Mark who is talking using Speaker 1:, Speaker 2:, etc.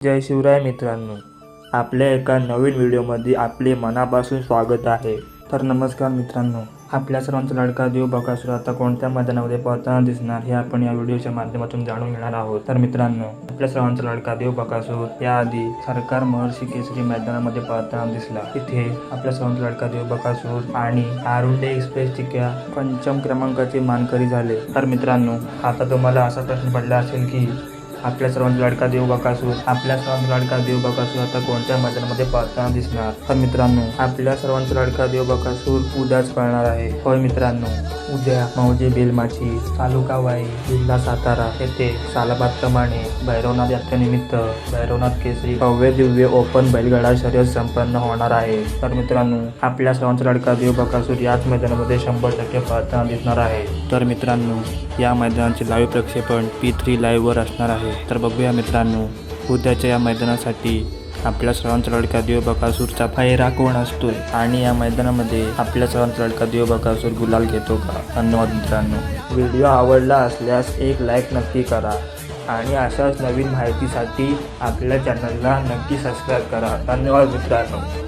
Speaker 1: जय शिवराय मित्रांनो, आपल्या एका नवीन व्हिडिओमध्ये आपले मनापासून स्वागत आहे। तर नमस्कार मित्रांनो, आपल्या सर्वांचा लाडका देव बकासूर आता कोणत्या मैदानामध्ये पळताना दिसणार हे आपण या व्हिडिओच्या माध्यमातून जाणून घेणार आहोत। तर मित्रांनो, आपल्या सर्वांचा लाडका देव बकासूर याआधी सरकार महर्षी केसरी मैदानामध्ये पळताना दिसला। तिथे आपल्या सर्वांचा लाडका देव बकासूर आणि आरुंडे एक्सप्रेस चिक्या पंचम क्रमांकाचे मानकरी झाले। तर मित्रांनो, आता तुम्हाला असा प्रश्न पडला असेल की आपल्या सर्वांचा लाडका देव बकासूर आता कोणत्या मैदानामध्ये पळताना दिसणार। तर मित्रांनो, आपल्या सर्वांचा लाडका देव बकासूर उद्याच पळणार आहे। होय मित्रांनो, उद्या मौजे बेलमाची तालुका वाई जिल्हा सातारा येथे सालाबादप्रमाणे भैरवनाथ यात्रेनिमित्त भैरवनाथ केसरी भव्य दिव्य ओपन बैलगाडा शर्यत संपन्न होणार आहे। तर मित्रांनो, आपल्या सर्वांचा लाडका देव बकासूर याच मैदानामध्ये 100% पळताना दिसणार आहे। तर मित्रांनो, या मैदानाचे लाईव्ह प्रक्षेपण P3 लाईव्हवर असणार आहे। तर बघूया मित्रांनो, उद्याच्या या मैदानासाठी आपल्या सर्वांचा लाडका देव बकासूरचा पायरा कोण असतोय आणि या मैदानामध्ये आपल्या सर्वांचा लाडका देव बकासूर गुलाल घेतो का। धन्यवाद मित्रांनो। व्हिडिओ आवडला असल्यास एक लाईक नक्की करा आणि अशाच नवीन माहितीसाठी आपल्या चॅनलला नक्की सबस्क्राईब करा। धन्यवाद मित्रांनो।